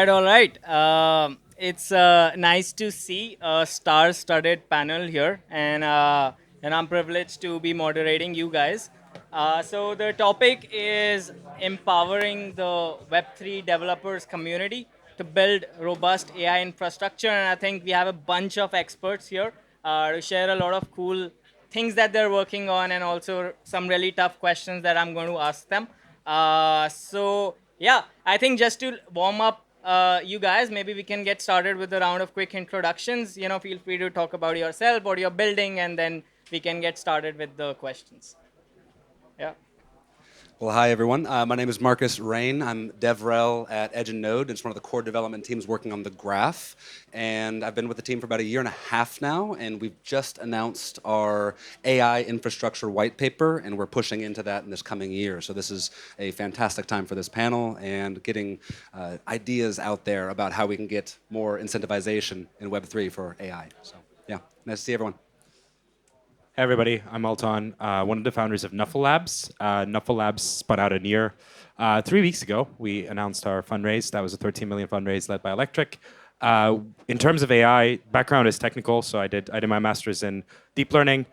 all right. It's nice to see a star-studded panel here, and I'm privileged to be moderating you guys. So the topic is empowering the Web3 developers community to build robust AI infrastructure, and I think we have a bunch of experts here to share a lot of cool things that they're working on, and also some really tough questions that I'm going to ask them. So yeah, I think just to warm up you guys, maybe we can get started with a round of quick introductions. Feel free to talk about yourself, what you're building, and then we can get started with the questions. Yeah. Well, hi everyone. My name is Marcus Rain. I'm DevRel at Edge and Node. It's one of the core development teams working on the graph. And I've been with the team for about a year and a half now. And we've just announced our AI infrastructure white paper, and we're pushing into that in this coming year. So this is a fantastic time for this panel and getting ideas out there about how we can get more incentivization in Web3 for AI. So yeah, nice to see everyone. Hey everybody, I'm Alton, one of the founders of Nuffle Labs. Nuffle Labs spun out a year. 3 weeks ago, we announced our fundraise. That was a 13 million fundraise led by Electric. In terms of AI, background is technical, so I did my master's in deep learning.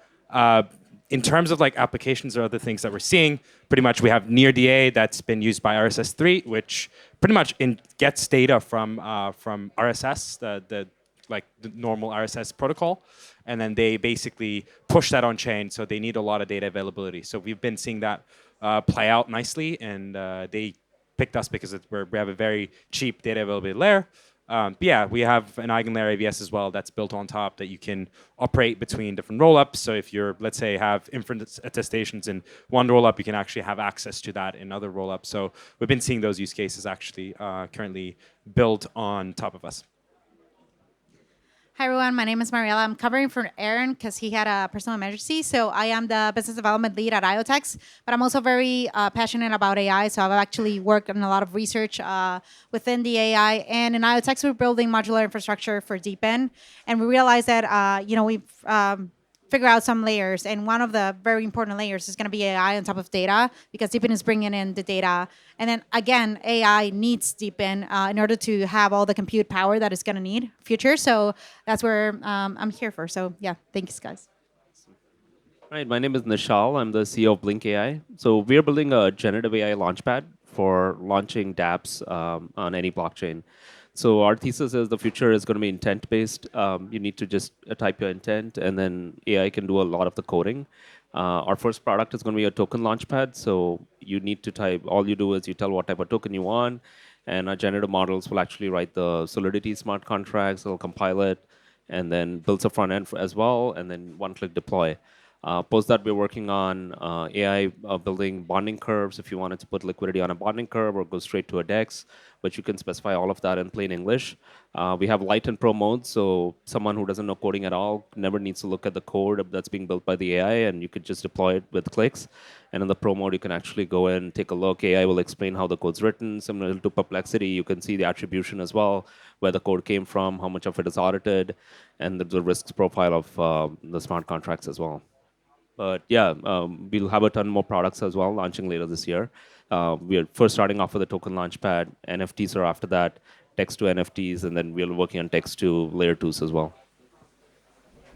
In terms of like applications or other things that we're seeing, pretty much we have near DA that's been used by RSS3, which pretty much gets data from RSS, the normal RSS protocol, and then they basically push that on chain. So they need a lot of data availability. So we've been seeing that play out nicely, and they picked us because we have a very cheap data availability layer. But yeah, we have an eigenlayer AVS as well that's built on top that you can operate between different rollups. So if you're, let's say, have inference attestations in one rollup, you can actually have access to that in other rollups. So we've been seeing those use cases actually currently built on top of us. Hi everyone, my name is Mariela. I'm covering for Aaron because he had a personal emergency. So I am the business development lead at IoTex, but I'm also very passionate about AI. So I've actually worked on a lot of research within the AI. And in IoTex, we're building modular infrastructure for DeepN. And we realized that, we've figure out some layers. And one of the very important layers is going to be AI on top of data because DeepN is bringing in the data. And then again, AI needs DeepN in order to have all the compute power that it's going to need future. So that's where I'm here for. So yeah, thanks guys. Right, my name is Nishal. I'm the CEO of Blink AI. So we're building a generative AI launchpad for launching dApps on any blockchain. So our thesis is the future is going to be intent-based. You need to just type your intent, and then AI can do a lot of the coding. Our first product is going to be a token launchpad. So you need to type. All you do is you tell what type of token you want, and our generative models will actually write the Solidity smart contracts. It'll compile it, and then builds a front end as well, and then one-click deploy. Post that, we're working on AI building bonding curves if you wanted to put liquidity on a bonding curve or go straight to a DEX, but you can specify all of that in plain English. We have light and pro modes, so someone who doesn't know coding at all never needs to look at the code that's being built by the AI, and you could just deploy it with clicks. And in the pro mode, you can actually go in, take a look. AI will explain how the code's written. Similar to Perplexity, you can see the attribution as well, where the code came from, how much of it is audited, and the risks profile of the smart contracts as well. But yeah, we'll have a ton more products as well launching later this year. We are first starting off with a token launchpad. NFTs are after that, text to NFTs, and then we're working on text to layer twos as well.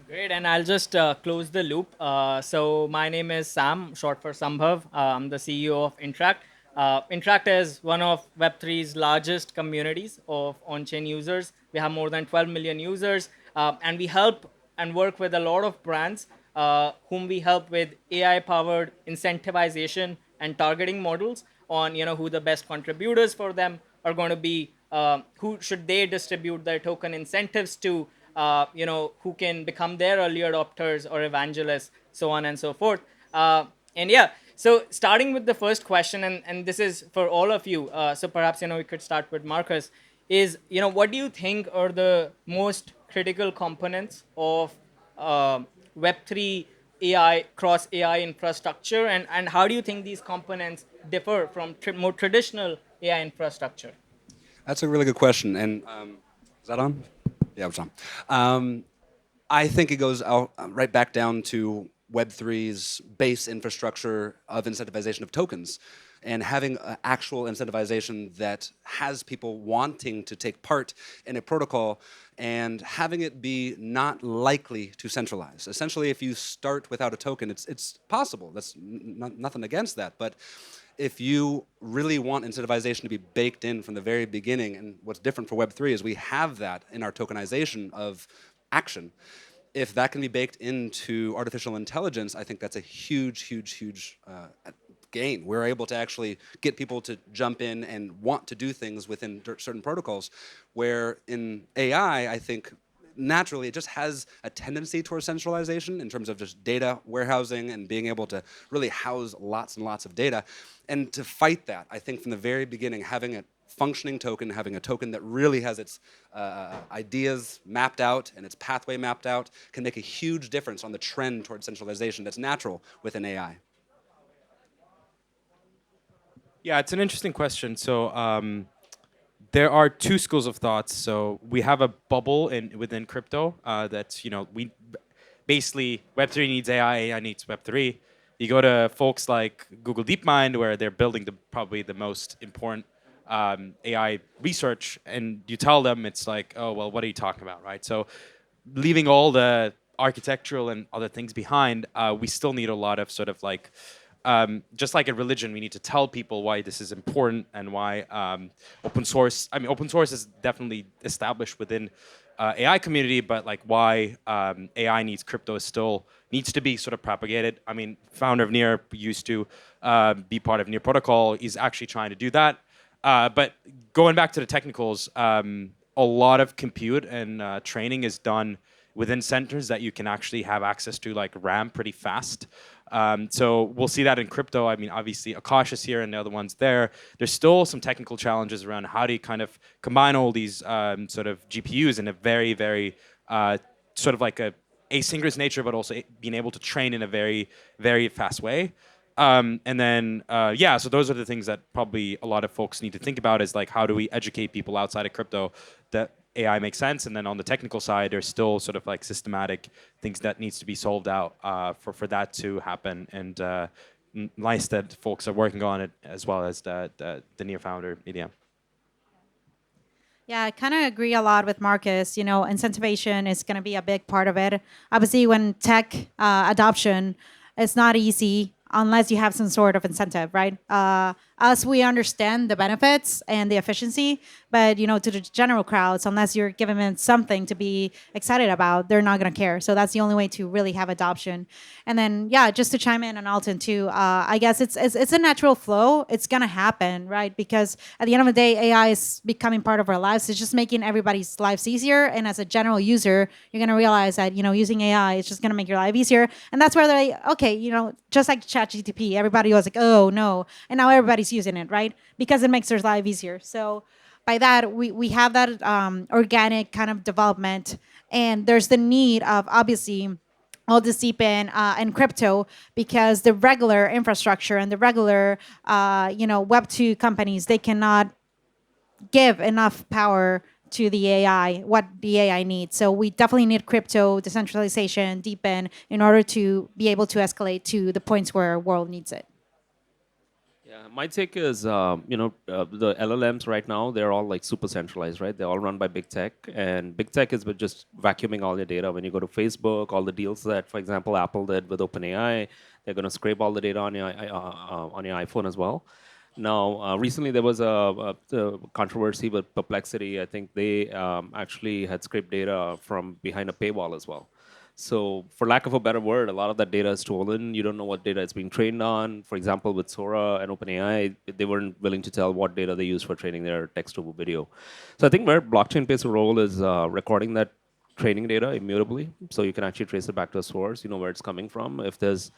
Great, and I'll just close the loop. So my name is Sam, short for Sambhav. I'm the CEO of Interact. Interact is one of Web3's largest communities of on-chain users. We have more than 12 million users, and we help and work with a lot of brands whom we help with AI-powered incentivization and targeting models on who the best contributors for them are going to be, who should they distribute their token incentives to, who can become their early adopters or evangelists, so on and so forth. And yeah, so starting with the first question, and this is for all of you. So perhaps we could start with Marcus. Is what do you think are the most critical components of Web3 AI cross AI infrastructure, and how do you think these components differ from more traditional AI infrastructure? That's a really good question. And is that on? Yeah, it's on. I think it goes out, right back down to Web3's base infrastructure of incentivization of tokens. and having actual incentivization that has people wanting to take part in a protocol and having it be not likely to centralize. Essentially, if you start without a token, it's possible. That's nothing against that, but if you really want incentivization to be baked in from the very beginning, and what's different for Web3 is we have that in our tokenization of action. If that can be baked into artificial intelligence, I think that's a huge, huge, huge gain. We're able to actually get people to jump in and want to do things within certain protocols, where in AI, I think naturally it just has a tendency towards centralization in terms of just data warehousing and being able to really house lots and lots of data. And to fight that, I think from the very beginning, having a functioning token, having a token that really has its ideas mapped out and its pathway mapped out can make a huge difference on the trend towards centralization that's natural within AI. Yeah, it's an interesting question. So there are two schools of thoughts. So we have a bubble within crypto that's, we basically Web3 needs AI, AI needs Web3. You go to folks like Google DeepMind, where they're building probably the most important AI research, and you tell them it's like, oh, well, what are you talking about, right? So leaving all the architectural and other things behind, we still need a lot of sort of like, just like a religion, we need to tell people why this is important and why open source. I mean, open source is definitely established within AI community, but like why AI needs crypto is still needs to be sort of propagated. I mean, founder of Near used to be part of Near Protocol. He's actually trying to do that. But going back to the technicals, a lot of compute and training is done within centers that you can actually have access to, like RAM, pretty fast. So we'll see that in crypto. I mean, obviously, Akash is here and the other ones there. There's still some technical challenges around how do you kind of combine all these sort of GPUs in a very, very sort of like a asynchronous nature, but also being able to train in a very, very fast way. And then, yeah, so those are the things that probably a lot of folks need to think about is like, how do we educate people outside of crypto that AI makes sense? And then on the technical side, there's still sort of like systematic things that needs to be solved out for that to happen. And nice that folks are working on it as well as the near founder, EDM. Yeah, I kind of agree a lot with Marcus. Incentivization is going to be a big part of it. Obviously, when tech adoption, it's not easy unless you have some sort of incentive, right? Us, we understand the benefits and the efficiency, but to the general crowds, unless you're giving them something to be excited about, they're not going to care. So that's the only way to really have adoption. And then, yeah, just to chime in on Alton too, I guess it's a natural flow. It's going to happen, right? Because at the end of the day, AI is becoming part of our lives. It's just making everybody's lives easier. And as a general user, you're going to realize that using AI is just going to make your life easier. And that's where they're like, okay, just like ChatGPT, everybody was like, oh no, and now everybody's using it, right? Because it makes their life easier. So by that, we have that organic kind of development, and there's the need of obviously all this deep in and crypto, because the regular infrastructure and the regular Web2 companies, they cannot give enough power to the AI, what the AI needs. So we definitely need crypto, decentralization, deepen in order to be able to escalate to the points where our world needs it. Yeah, my take is, the LLMs right now, they're all like super centralized, right? They're all run by big tech, and big tech is just vacuuming all your data. When you go to Facebook, all the deals that, for example, Apple did with OpenAI, they're going to scrape all the data on your iPhone as well. Now, recently there was a controversy with Perplexity. I think they actually had scraped data from behind a paywall as well. So, for lack of a better word, a lot of that data is stolen. You don't know what data it's being trained on. For example, with Sora and OpenAI, they weren't willing to tell what data they use for training their text over video. So, I think where blockchain plays a role is recording that training data immutably, so you can actually trace it back to a source. You know where it's coming from. If there's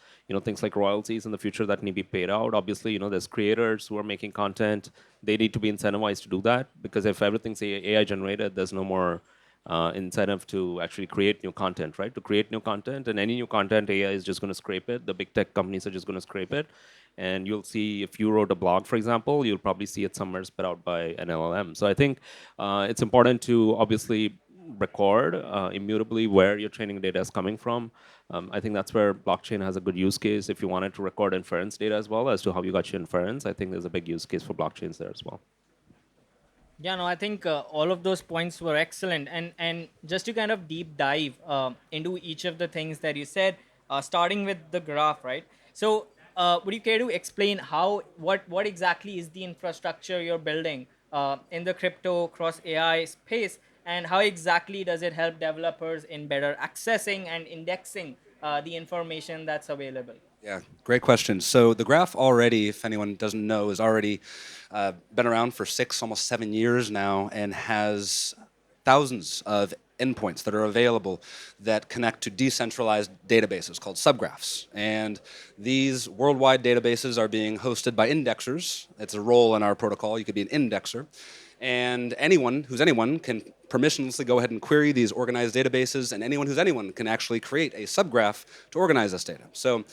things like royalties in the future that need to be paid out, obviously there's creators who are making content. They need to be incentivized to do that, because if everything's AI generated, there's no more incentive to actually create new content, right? To create new content, and any new content, AI is just going to scrape it. The big tech companies are just going to scrape it. And you'll see, if you wrote a blog, for example, you'll probably see it somewhere spit out by an LLM. So I think it's important to obviously record immutably where your training data is coming from. I think that's where blockchain has a good use case. If you wanted to record inference data as well as to how you got your inference, I think there's a big use case for blockchains there as well. Yeah, no, I think all of those points were excellent, and just to kind of deep dive into each of the things that you said, starting with the graph, right? So, would you care to explain how what exactly is the infrastructure you're building in the crypto cross AI space, and how exactly does it help developers in better accessing and indexing the information that's available? Yeah, great question. So the graph already, if anyone doesn't know, is already been around for 6, almost 7 years now, and has thousands of endpoints that are available that connect to decentralized databases called subgraphs. And these worldwide databases are being hosted by indexers. It's a role in our protocol. You could be an indexer. And anyone who's anyone can permissionlessly go ahead and query these organized databases, and anyone who's anyone can actually create a subgraph to organize this data. So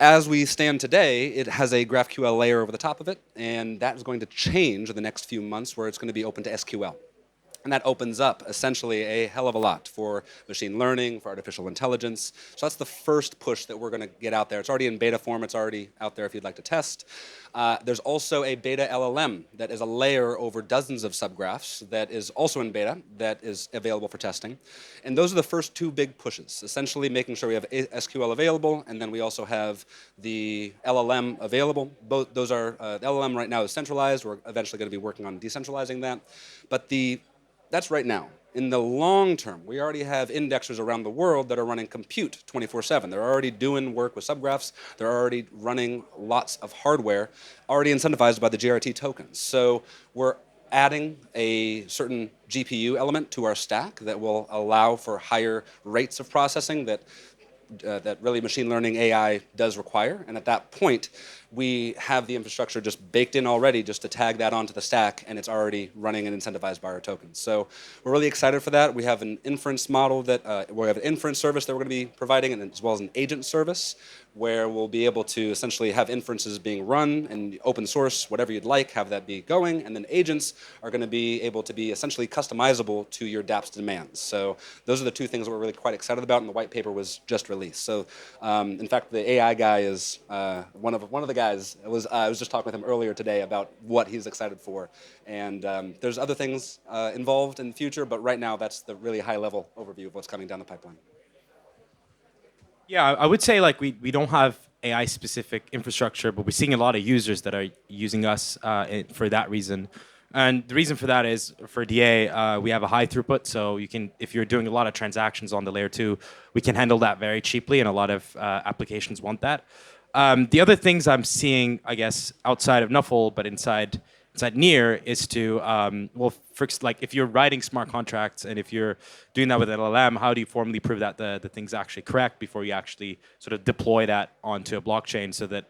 as we stand today, it has a GraphQL layer over the top of it, and that is going to change in the next few months where it's going to be open to SQL. And that opens up essentially a hell of a lot for machine learning, for artificial intelligence. So that's the first push that we're going to get out there. It's already in beta form. It's already out there if you'd like to test. There's also a beta LLM that is a layer over dozens of subgraphs that is also in beta that is available for testing. And those are the first two big pushes, essentially making sure we have SQL available, and then we also have the LLM available. Both those are, the LLM right now is centralized. We're eventually going to be working on decentralizing that. But that's right now. In the long term, we already have indexers around the world that are running compute 24/7. They're already doing work with subgraphs. They're already running lots of hardware, already incentivized by the GRT tokens. So we're adding a certain GPU element to our stack that will allow for higher rates of processing that really machine learning AI does require. And at that point, we have the infrastructure just baked in already just to tag that onto the stack, and it's already running and incentivized by our tokens. So we're really excited for that. We have an inference model that we have an inference service that we're going to be providing, and as well as an agent service where we'll be able to essentially have inferences being run and open source, whatever you'd like, have that be going, and then agents are going to be able to be essentially customizable to your dApp's demands. So those are the two things that we're really quite excited about, and the white paper was just released. So in fact, the AI guy is one of the guys. I was just talking with him earlier today about what he's excited for, and there's other things involved in the future, but right now that's the really high level overview of what's coming down the pipeline. Yeah, I would say like we don't have AI specific infrastructure, but we're seeing a lot of users that are using us for that reason. And the reason for that is for DA, we have a high throughput, so you can if you're doing a lot of transactions on the layer two, we can handle that very cheaply, and a lot of applications want that. The other things I'm seeing, I guess, outside of Nuffle, but inside near is to well, first, like if you're writing smart contracts and if you're doing that with LLM, how do you formally prove that the thing's actually correct before you actually sort of deploy that onto a blockchain so that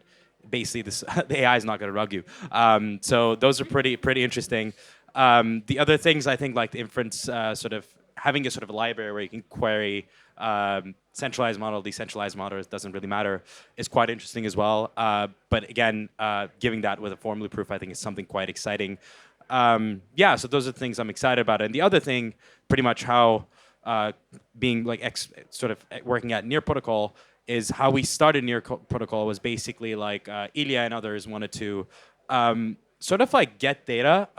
basically this the AI is not going to rug you. So those are pretty interesting. The other things I think like the inference sort of having a sort of a library where you can query centralized model, decentralized model, it doesn't really matter, is quite interesting as well. But again, giving that with a formula proof, I think is something quite exciting. Yeah, so those are the things I'm excited about. And the other thing, pretty much how being like sort of working at Near Protocol is how we started Near Protocol was basically like Ilya and others wanted to sort of like get data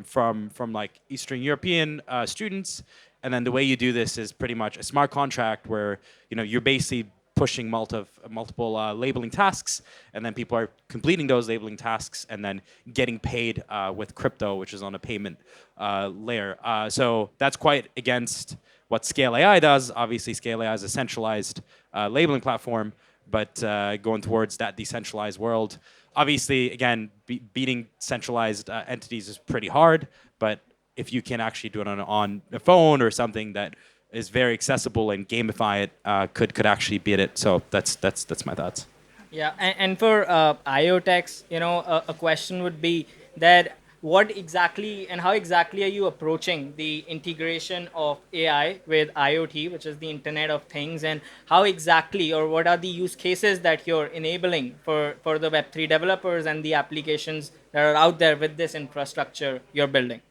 from like Eastern European students, and then the way you do this is pretty much a smart contract where you're basically pushing multiple labeling tasks, and then people are completing those labeling tasks and then getting paid with crypto, which is on a payment layer. So that's quite against what Scale AI does. Obviously, Scale AI is a centralized labeling platform, but going towards that decentralized world. Obviously, again, beating centralized entities is pretty hard, but if you can actually do it on a phone or something that is very accessible and gamify it, could actually beat it. So that's my thoughts. Yeah, and for IoTex, a question would be that what exactly and how exactly are you approaching the integration of AI with IoT, which is the Internet of Things, and how exactly or what are the use cases that you're enabling for the Web3 developers and the applications that are out there with this infrastructure you're building?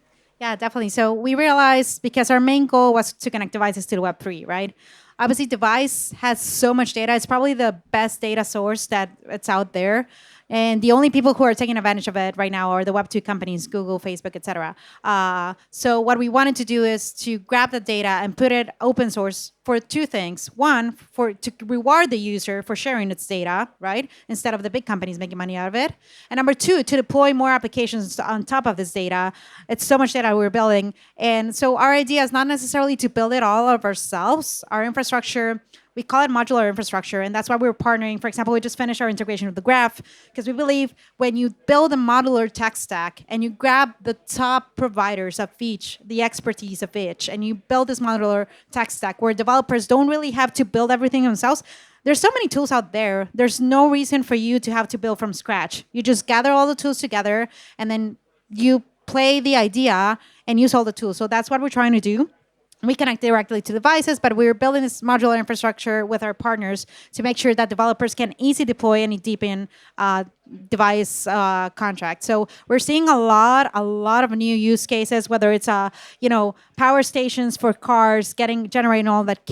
Yeah, definitely. So we realized because our main goal was to connect devices to the Web3, right? Obviously, device has so much data. It's probably the best data source that it's out there. And the only people who are taking advantage of it right now are the Web2 companies, Google, Facebook, etc. So what we wanted to do is to grab the data and put it open source for two things. One, for to reward the user for sharing its data, right? Instead of the big companies making money out of it. And number two, to deploy more applications on top of this data. It's so much data we're building. And so our idea is not necessarily to build it all of ourselves. Our infrastructure, we call it modular infrastructure, and that's why we're partnering. For example, we just finished our integration with the graph because we believe when you build a modular tech stack and you grab the top providers of each, the expertise of each, and you build this modular tech stack where developers don't really have to build everything themselves. There's so many tools out there. There's no reason for you to have to build from scratch. You just gather all the tools together and then you play the idea and use all the tools. So that's what we're trying to do. We connect directly to devices, but we're building this modular infrastructure with our partners to make sure that developers can easily deploy any deepen device contract. So we're seeing a lot of new use cases, whether it's power stations for cars, generating all that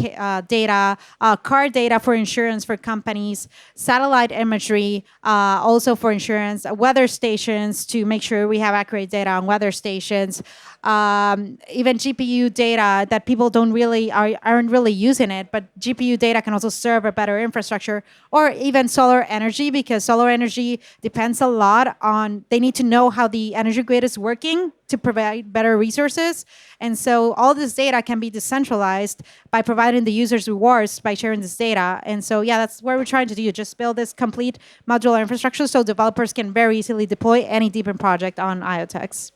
data, car data for insurance for companies, satellite imagery also for insurance, weather stations to make sure we have accurate data on weather stations, even GPU data that people don't really aren't really using it, but GPU data can also serve a better infrastructure, or even solar energy, because solar energy depends a lot on, they need to know how the energy grid is working to provide better resources. And so all this data can be decentralized by providing the users rewards by sharing this data. And so, yeah, that's what we're trying to do. Just build this complete modular infrastructure so developers can very easily deploy any deepen project on IoTex.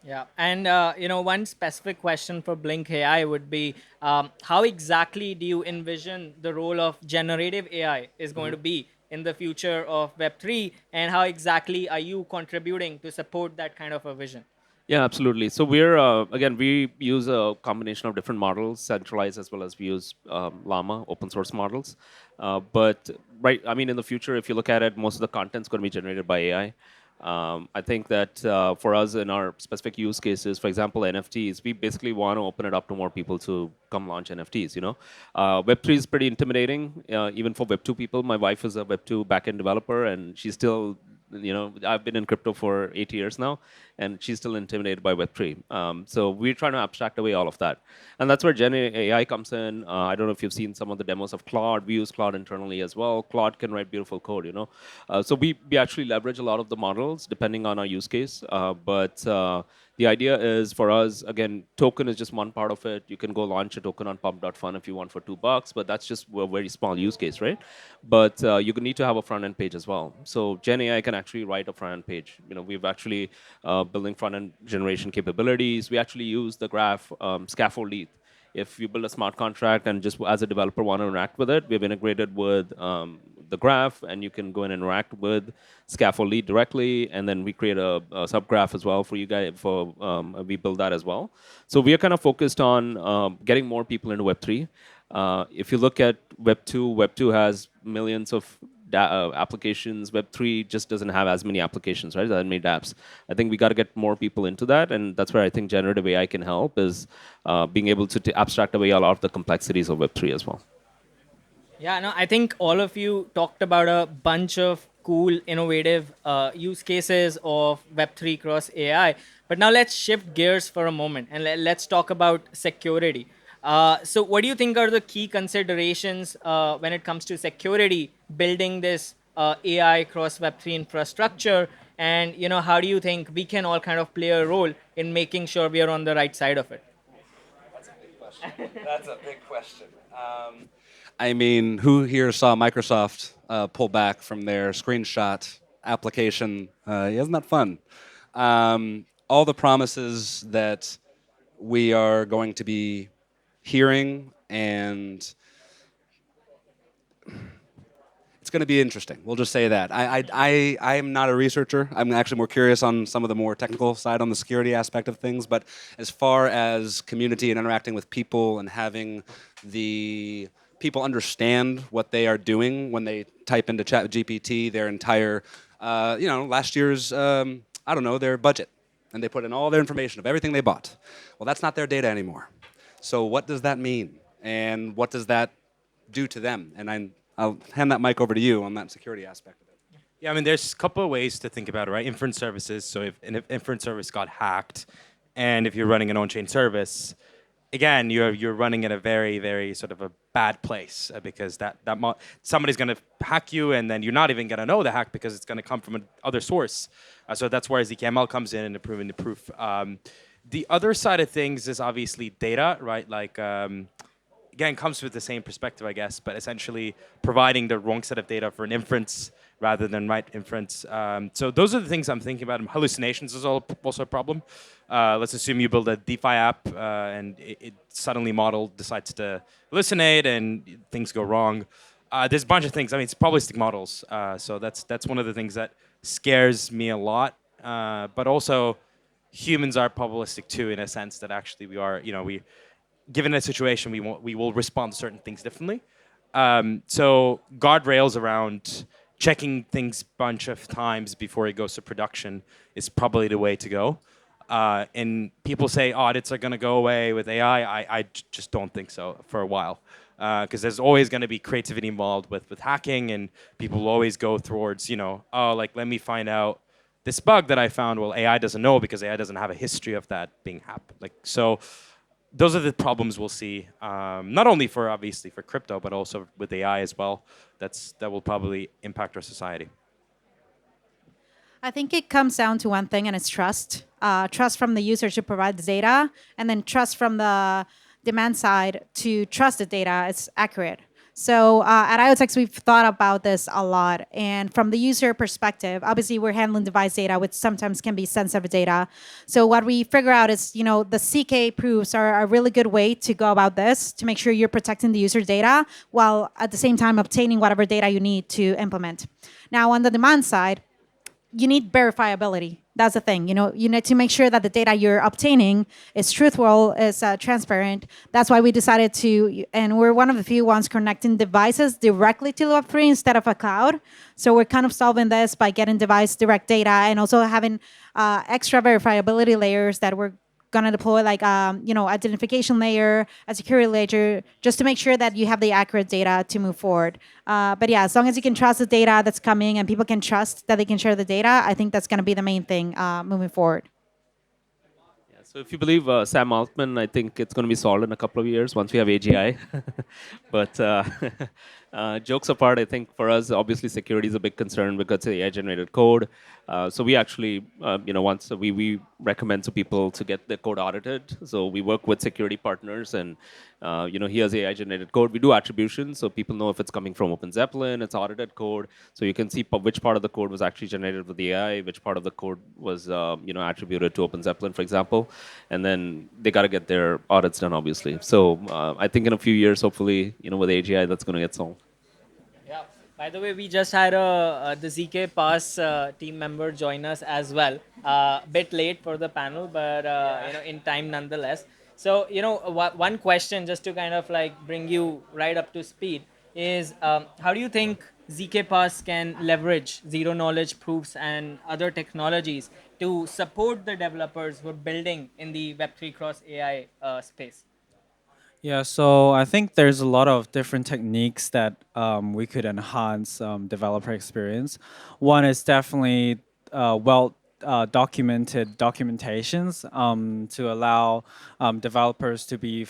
Yeah, and one specific question for Blink AI would be, how exactly do you envision the role of generative AI is going to be in the future of Web3, and how exactly are you contributing to support that kind of a vision? Yeah, absolutely. So we're again, we use a combination of different models, centralized as well as we use Llama open source models. But right, I mean, in the future, if you look at it, most of the content's going to be generated by AI. I think that for us in our specific use cases, for example, NFTs, we basically want to open it up to more people to come launch NFTs. Web3 is pretty intimidating, even for Web2 people. My wife is a Web2 backend developer, and she's still, I've been in crypto for 8 years now, and she's still intimidated by Web3. So we're trying to abstract away all of that, and that's where Gen AI comes in. I don't know if you've seen some of the demos of Claude. We use Claude internally as well. Claude can write beautiful code. So we actually leverage a lot of the models depending on our use case. But the idea is for us, again, token is just one part of it. You can go launch a token on pump.fun if you want for $2, but that's just a very small use case, right? But you need to have a front end page as well. So Gen AI can actually write a front end page. We've actually building front end generation capabilities. We actually use the graph scaffold ETH. If you build a smart contract and just as a developer want to interact with it, we've integrated with the graph, and you can go and interact with scaffold lead directly, and then we create a subgraph as well for you guys. We build that as well. So we are kind of focused on getting more people into Web3. If you look at Web2 has millions of applications. Web3 just doesn't have as many applications, right? As many apps. I think we got to get more people into that, and that's where I think generative AI can help, is being able to abstract away a lot of the complexities of Web3 as well. Yeah, no, I think all of you talked about a bunch of cool, innovative use cases of Web3 cross AI. But now let's shift gears for a moment and let's talk about security. So, what do you think are the key considerations when it comes to security, building this AI cross Web3 infrastructure? And, how do you think we can all kind of play a role in making sure we are on the right side of it? That's a big question. That's a big question. I mean, who here saw Microsoft pull back from their screenshot application? Isn't that fun? All the promises that we are going to be hearing, and it's going to be interesting. We'll just say that. I am not a researcher. I'm actually more curious on some of the more technical side on the security aspect of things. But as far as community and interacting with people and having the people understand what they are doing when they type into ChatGPT their entire, last year's, I don't know, their budget. and they put in all their information of everything they bought. Well, that's not their data anymore. So what does that mean? And what does that do to them? And I'll hand that mic over to you on that security aspect of it. Yeah, I mean, there's a couple of ways to think about it, right? Inference services. So if an inference service got hacked, and if you're running an on-chain service, again, you're running in a very, very sort of a bad place because somebody's going to hack you, and then you're not even going to know the hack because it's going to come from another source. So that's where zkML comes in and improving the proof. The other side of things is obviously data, right? Like again, comes with the same perspective, I guess, but essentially providing the wrong set of data for an inference rather than right inference. So those are the things I'm thinking about. Hallucinations is also a problem. Let's assume you build a DeFi app and it suddenly model decides to hallucinate and things go wrong. There's a bunch of things. I mean, it's probabilistic models. So that's one of the things that scares me a lot. But also, humans are probabilistic too, in a sense that actually we are, given a situation, we will respond to certain things differently. So guardrails around checking things bunch of times before it goes to production is probably the way to go. And people say audits are going to go away with AI. I just don't think so for a while, because there's always going to be creativity involved with hacking, and people will always go towards like let me find out this bug that I found. Well, AI doesn't know because AI doesn't have a history of that being happened. Like so, those are the problems we'll see. Not only for obviously for crypto, but also with AI as well. That will probably impact our society. I think it comes down to one thing, and it's trust. Trust from the user to provide the data, and then trust from the demand side to trust the data is accurate. So at IoTex, we've thought about this a lot. And from the user perspective, obviously we're handling device data, which sometimes can be sensitive data. So what we figure out is, the CK proofs are a really good way to go about this to make sure you're protecting the user data while at the same time obtaining whatever data you need to implement. Now, on the demand side, you need verifiability. That's the thing. You need to make sure that the data you're obtaining is truthful, is transparent. That's why we decided to, and we're one of the few ones connecting devices directly to Web3 instead of a cloud. So we're kind of solving this by getting device direct data and also having extra verifiability layers that we're gonna deploy, like identification layer, a security layer, just to make sure that you have the accurate data to move forward. But yeah, as long as you can trust the data that's coming and people can trust that they can share the data, I think that's gonna be the main thing moving forward. Yeah, so if you believe Sam Altman, I think it's going to be solved in a couple of years once we have AGI. But jokes apart, I think for us, obviously security is a big concern because of AI-generated code. So we actually, once we recommend to people to get their code audited. So we work with security partners, and here's AI-generated code. We do attribution, so people know if it's coming from OpenZeppelin, it's audited code. So you can see which part of the code was actually generated with the AI, which part of the code was attributed to OpenZeppelin, for example, and then they got to get their audits done, obviously. So I think in a few years, hopefully, with AGI, that's going to get solved. Yeah. By the way, we just had the zkPass team member join us as well. Bit late for the panel, but in time nonetheless. So one question just to kind of like bring you right up to speed is how do you think zkPass can leverage zero knowledge proofs and other technologies to support the developers who are building in the Web3 cross AI space? Yeah, so I think there's a lot of different techniques that we could enhance developer experience. One is definitely documented documentations to allow developers to be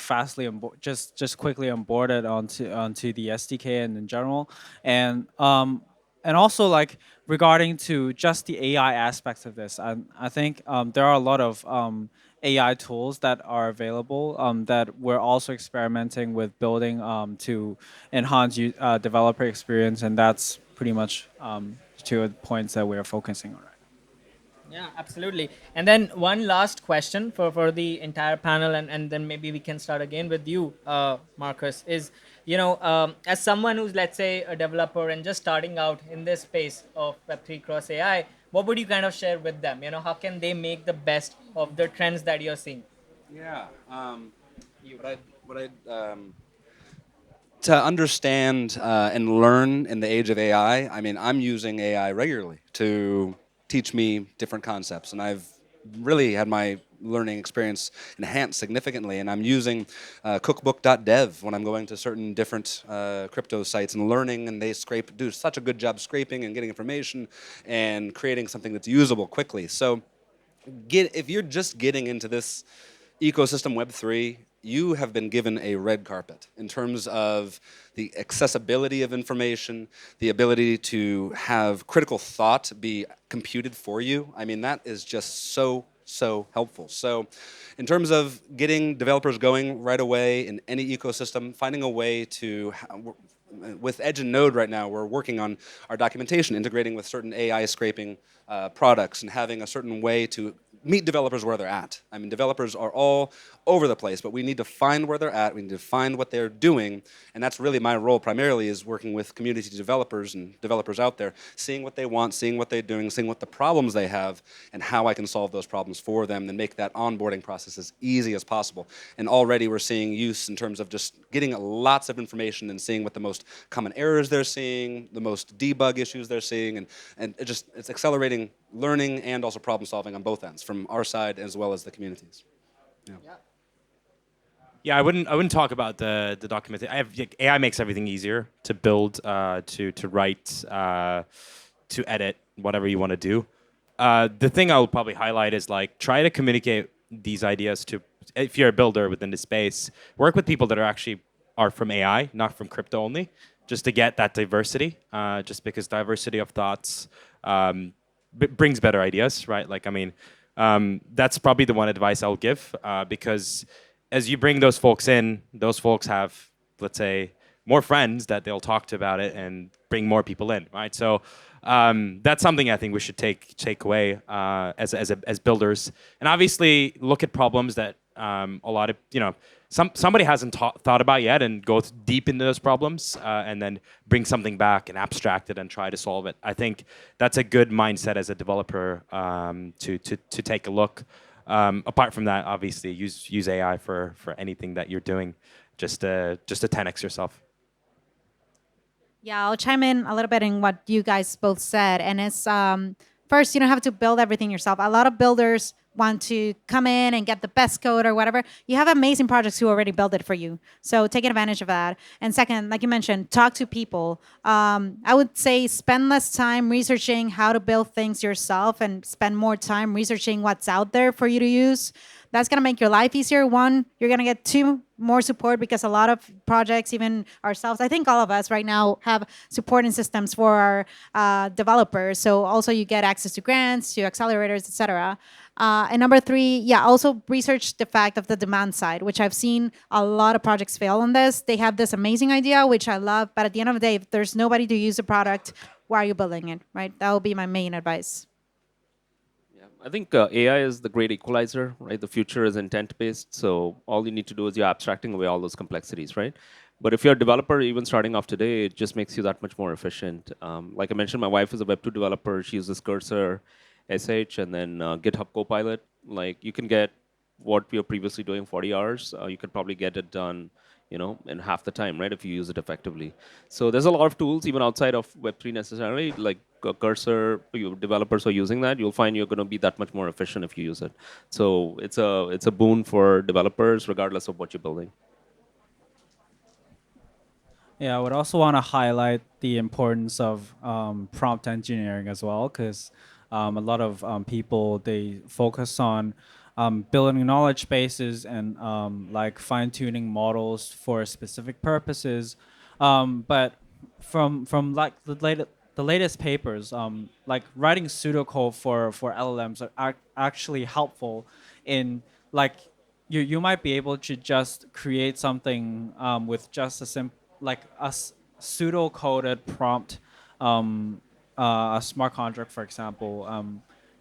just quickly onboarded onto the SDK and in general, and also like regarding to just the AI aspects of this, I think there are a lot of AI tools that are available that we're also experimenting with building to enhance developer experience, and that's pretty much two points that we're focusing on. Yeah, absolutely. And then one last question for the entire panel, and then maybe we can start again with you, Marcus, is, as someone who's, let's say, a developer and just starting out in this space of Web3 cross AI, what would you kind of share with them? How can they make the best of the trends that you're seeing? Yeah. What I to understand and learn in the age of AI, I mean, I'm using AI regularly to teach me different concepts, and I've really had my learning experience enhanced significantly. And I'm using cookbook.dev when I'm going to certain different crypto sites and learning, and they do such a good job scraping and getting information and creating something that's usable quickly. So if you're just getting into this ecosystem Web3, you have been given a red carpet in terms of the accessibility of information, the ability to have critical thought be computed for you. I mean, that is just so helpful. So, in terms of getting developers going right away in any ecosystem, finding a way to with Edge and Node right now, we're working on our documentation, integrating with certain AI scraping products and having a certain way to meet developers where they're at. I mean, developers are all over the place, but we need to find where they're at. We need to find what they're doing, and that's really my role primarily is working with community developers and developers out there, seeing what they want, seeing what they're doing, seeing what the problems they have, and how I can solve those problems for them and make that onboarding process as easy as possible. And already we're seeing use in terms of just getting lots of information and seeing what the most common errors they're seeing, the most debug issues they're seeing, and it's accelerating learning and also problem solving on both ends, from our side as well as the communities. Yeah. Yeah, I wouldn't talk about the document. AI makes everything easier to build, to write, to edit, whatever you want to do. The thing I'll probably highlight is like try to communicate these ideas to, if you're a builder within the space, work with people that are from AI, not from crypto only, just to get that diversity. Just because diversity of thoughts brings better ideas, right? Like I mean, that's probably the one advice I'll give, because as you bring those folks in, those folks have, let's say, more friends that they'll talk to about it and bring more people in, right? So that's something I think we should take away as builders, and obviously look at problems that a lot of somebody hasn't thought about yet, and go deep into those problems, and then bring something back and abstract it and try to solve it. I think that's a good mindset as a developer, to take a look. Apart from that, obviously use AI for anything that you're doing, just to 10x yourself. Yeah, I'll chime in a little bit in what you guys both said. And it's first, you don't have to build everything yourself. A lot of builders want to come in and get the best code or whatever. You have amazing projects who already built it for you. So take advantage of that. And second, like you mentioned, talk to people. I would say spend less time researching how to build things yourself and spend more time researching what's out there for you to use. That's gonna make your life easier. One, you're gonna get two, more support, because a lot of projects, even ourselves, I think all of us right now have supporting systems for our developers. So also you get access to grants, to accelerators, etc. And number three, yeah, also research the fact of the demand side, which I've seen a lot of projects fail on this. They have this amazing idea, which I love, but at the end of the day, if there's nobody to use the product, why are you building it, right? That would be my main advice. Yeah, I think AI is the great equalizer, right? The future is intent-based, so all you need to do is you're abstracting away all those complexities, right? But if you're a developer, even starting off today, it just makes you that much more efficient. Like I mentioned, my wife is a Web2 developer. She uses Cursor, SH, and then GitHub Copilot. Like you can get what we were previously doing 40 hours, you could probably get it done, in half the time, right? If you use it effectively. So there's a lot of tools even outside of Web3 necessarily, like Cursor. You developers are using that. You'll find you're going to be that much more efficient if you use it. So it's a boon for developers regardless of what you're building. Yeah, I would also want to highlight the importance of prompt engineering as well, because a lot of people they focus on building knowledge bases and like fine tuning models for specific purposes, but from like the latest papers, like writing pseudocode for LLMs are actually helpful in like you might be able to just create something with just a like a pseudo coded prompt, a smart contract, for example.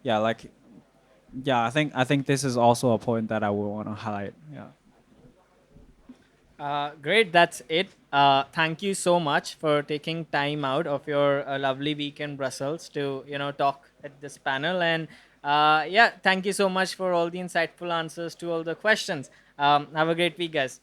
Yeah, like yeah, I think this is also a point that I would want to highlight. Yeah. Great, that's it. Thank you so much for taking time out of your lovely week in Brussels to talk at this panel. And yeah, thank you so much for all the insightful answers to all the questions. Have a great week, guys.